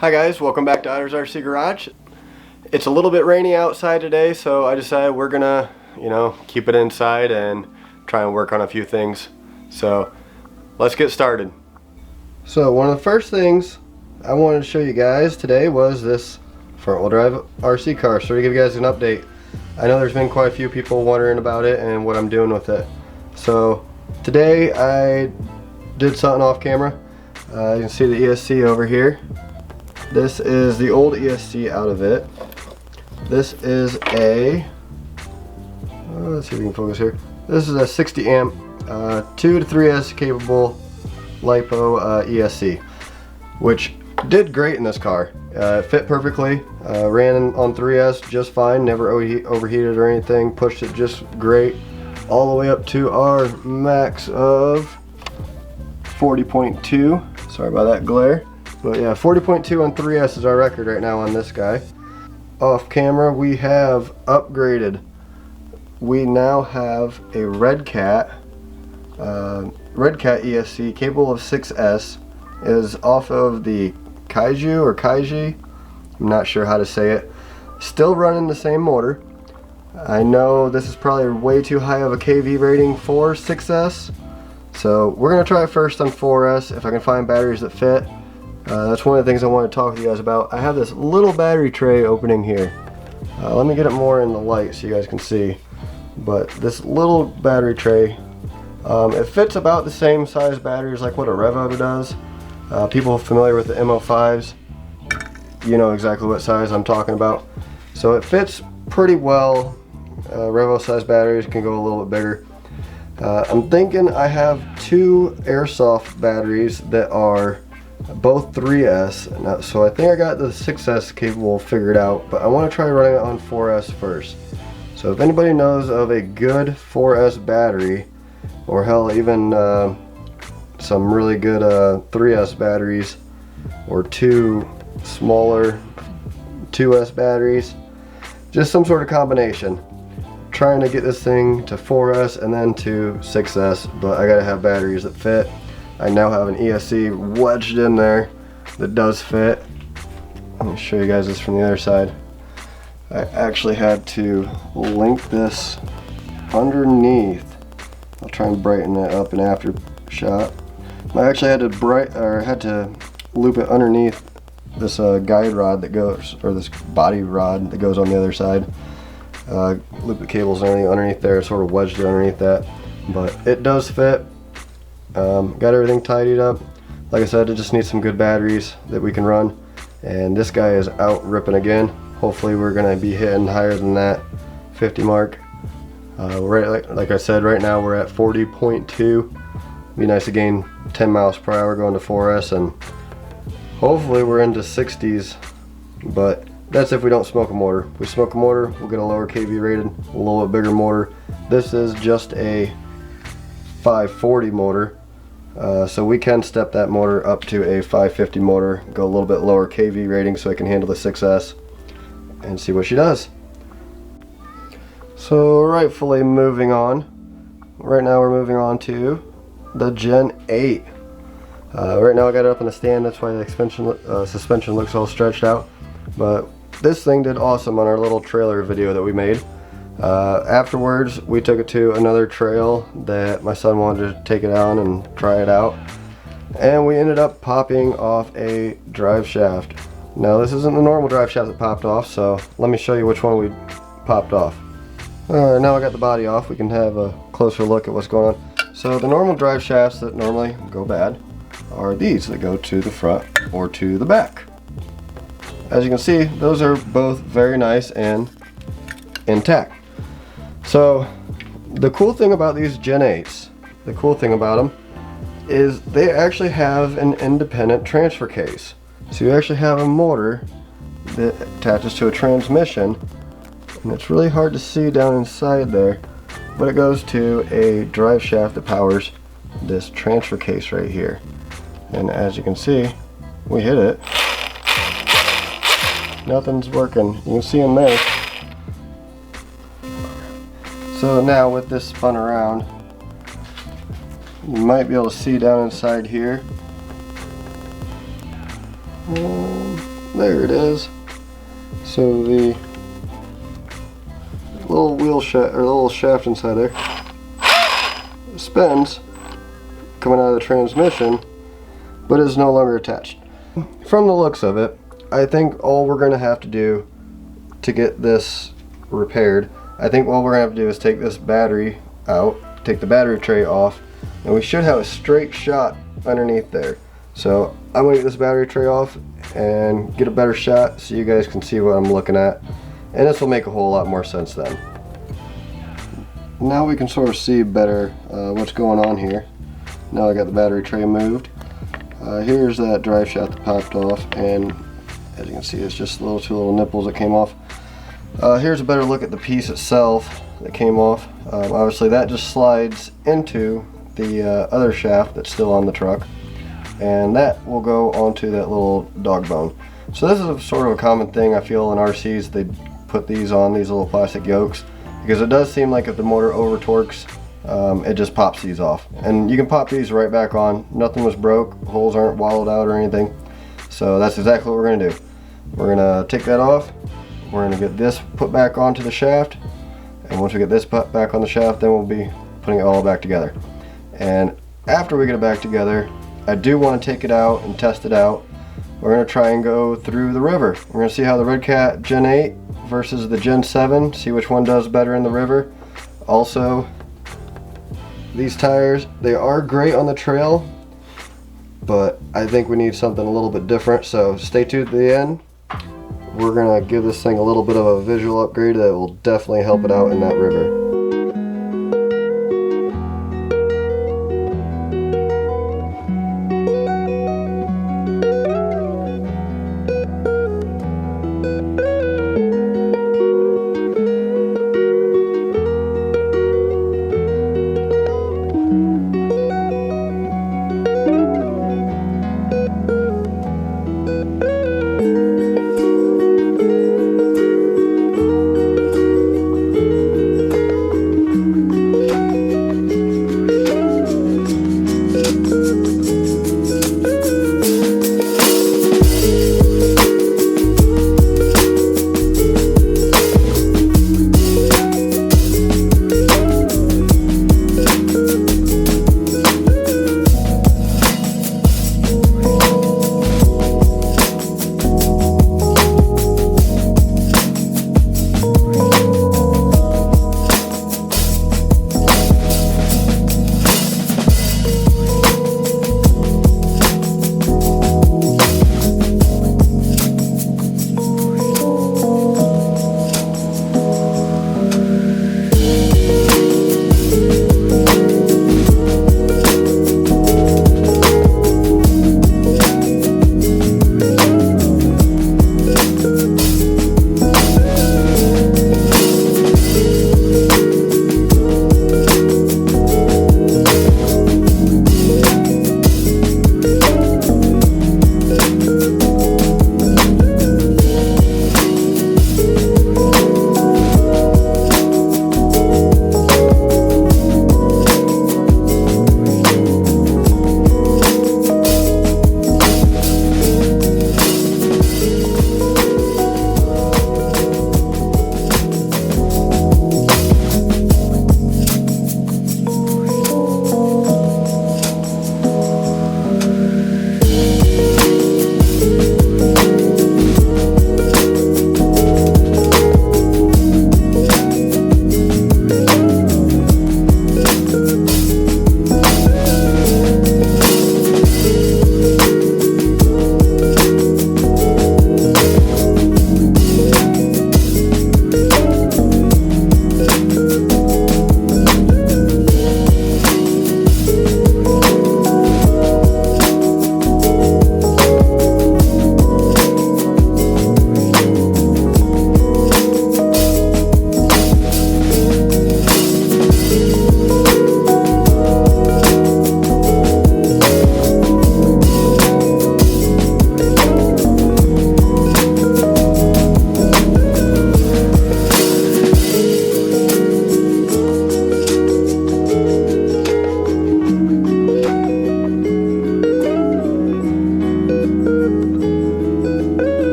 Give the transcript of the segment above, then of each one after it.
Hi guys, welcome back to Otter's RC Garage. It's a little bit rainy outside today, so I decided we're gonna, keep it inside and try and work on a few things. So let's get started. So one of the first things I wanted to show you guys today was this front-wheel drive RC car. So to give you guys an update, I know there's been quite a few people wondering about it and what I'm doing with it. So today I did something off camera. You can see the ESC over here. This is the old ESC out of it. This is a, let's see if we can focus here. This is a 60 amp, 2 to 3S capable LiPo ESC, which did great in this car. It fit perfectly, ran on 3S just fine, never overheated or anything, pushed it just great, all the way up to our max of 40.2. Sorry about that glare. But yeah, 40.2 on 3S is our record right now on this guy. Off camera, we have upgraded. We now have a Redcat ESC capable of 6S. It is off of the Kaiju or Kaiji. I'm not sure how to say it. Still running the same motor. I know this is probably way too high of a KV rating for 6S. So we're gonna try it first on 4S if I can find batteries that fit. That's one of the things I want to talk to you guys about. I have this little battery tray opening here. Let me get it more in the light so you guys can see. But this little battery tray, it fits about the same size batteries like what a Revo does. People familiar with the M05s, you know exactly what size I'm talking about. So it fits pretty well. Revo size batteries can go a little bit bigger. I'm thinking I have two airsoft batteries that are both 3S, so I think I got the 6S capable figured out, but I want to try running it on 4S first. So if anybody knows of a good 4S battery, or hell even some really good 3S batteries, or two smaller 2S batteries, just some sort of combination. Trying to get this thing to 4S and then to 6S, but I gotta have batteries that fit. I now have an ESC wedged in there that does fit. Let me show you guys this from the other side. I actually had to link this underneath. I'll try and brighten it up in after shot. I actually had to loop it underneath this guide rod that goes, or this body rod that goes on the other side. Loop the cables and everything underneath there, sort of wedged it underneath that, but it does fit. Got everything tidied up. Like I said, it just needs some good batteries that we can run, and this guy is out ripping again. Hopefully we're gonna be hitting higher than that 50 mark. Like I said, right now we're at 40.2. Be nice to gain 10 miles per hour going to 4S, and hopefully we're into 60s, but that's if we don't smoke a motor. If we smoke a motor, we'll get a lower KV rated, a little bit bigger motor. This is just a 540 motor, so we can step that motor up to a 550 motor, go a little bit lower KV rating so it can handle the 6S, and see what she does. So rightfully moving on, right now we're moving on to the Gen8. Right now I got it up on the stand, that's why the suspension looks all stretched out, but this thing did awesome on our little trailer video that we made. Afterwards, we took it to another trail that my son wanted to take it on and try it out, and we ended up popping off a drive shaft. Now this isn't the normal drive shaft that popped off, so let me show you which one we popped off. Alright, now I got the body off, we can have a closer look at what's going on. So the normal drive shafts that normally go bad are these that go to the front or to the back. As you can see, those are both very nice and intact. So the cool thing about these Gen 8s, the cool thing about them is they actually have an independent transfer case. So you actually have a motor that attaches to a transmission, and it's really hard to see down inside there, but it goes to a drive shaft that powers this transfer case right here. And as you can see, we hit it. Nothing's working. You can see in there. So now with this spun around, you might be able to see down inside here. There it is. So the little wheel shaft, or the little shaft inside there, spins coming out of the transmission, but is no longer attached. From the looks of it, I think all we're going to have to do to get this repaired, I think all we're going to have to do is take this battery out, take the battery tray off, and we should have a straight shot underneath there. So I'm going to get this battery tray off and get a better shot so you guys can see what I'm looking at, and this will make a whole lot more sense then. Now we can sort of see better what's going on here. Now I got the battery tray moved. Here's that drive shaft that popped off, and as you can see, it's just two little nipples that came off. Here's a better look at the piece itself that came off. Obviously that just slides into the other shaft that's still on the truck, and that will go onto that little dog bone. So this is a sort of a common thing I feel in RCs. They put these on these little plastic yokes because it does seem like if the motor over torques, it just pops these off. And you can pop these right back on. Nothing was broke, holes aren't wallowed out or anything. So that's exactly what we're going to do. We're going to take that off. We're going to get this put back onto the shaft, and once we get this put back on the shaft, then we'll be putting it all back together. And after we get it back together, I do want to take it out and test it out. We're going to try and go through the river. We're going to see how the Redcat Gen 8 versus the Gen 7, see which one does better in the river. Also, these tires, they are great on the trail, but I think we need something a little bit different, so stay tuned to the end. We're going to give this thing a little bit of a visual upgrade that will definitely help it out in that river.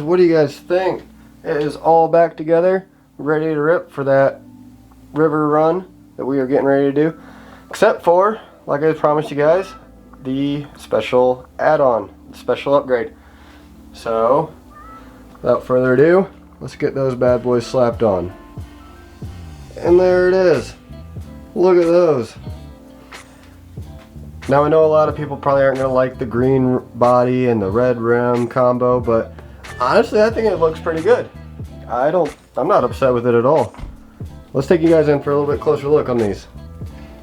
what do you guys think? It is all back together, ready to rip for that river run that we are getting ready to do. Except for, like I promised you guys, the special add-on, special upgrade. So, without further ado, let's get those bad boys slapped on. And there it is. Look at those. Now I know a lot of people probably aren't going to like the green body and the red rim combo, but honestly I think it looks pretty good. I'm not upset with it at all. Let's take you guys in for a little bit closer look on these.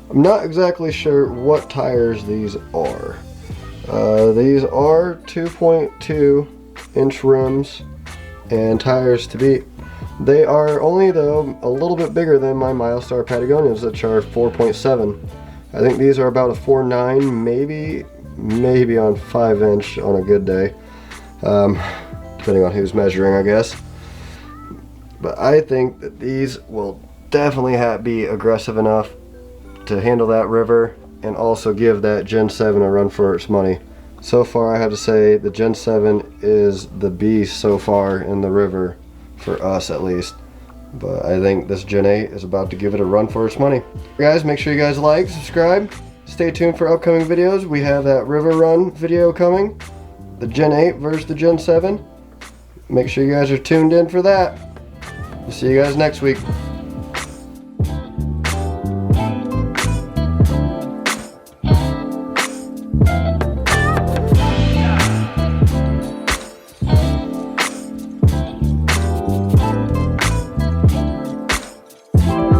I'm not exactly sure what tires these are. These are 2.2 inch rims and tires to beat. They are only though a little bit bigger than my Milestar Patagonias, which are 4.7. I think these are about a 4.9, maybe on 5 inch on a good day, depending on who's measuring, I guess. But I think that these will definitely be aggressive enough to handle that river and also give that Gen 7 a run for its money. So far I have to say the Gen 7 is the beast so far in the river, for us at least. But I think this Gen 8 is about to give it a run for its money. Guys, make sure you guys like, subscribe, stay tuned for upcoming videos. We have that river run video coming, the Gen 8 versus the Gen 7. Make sure you guys are tuned in for that. We'll see you guys next week.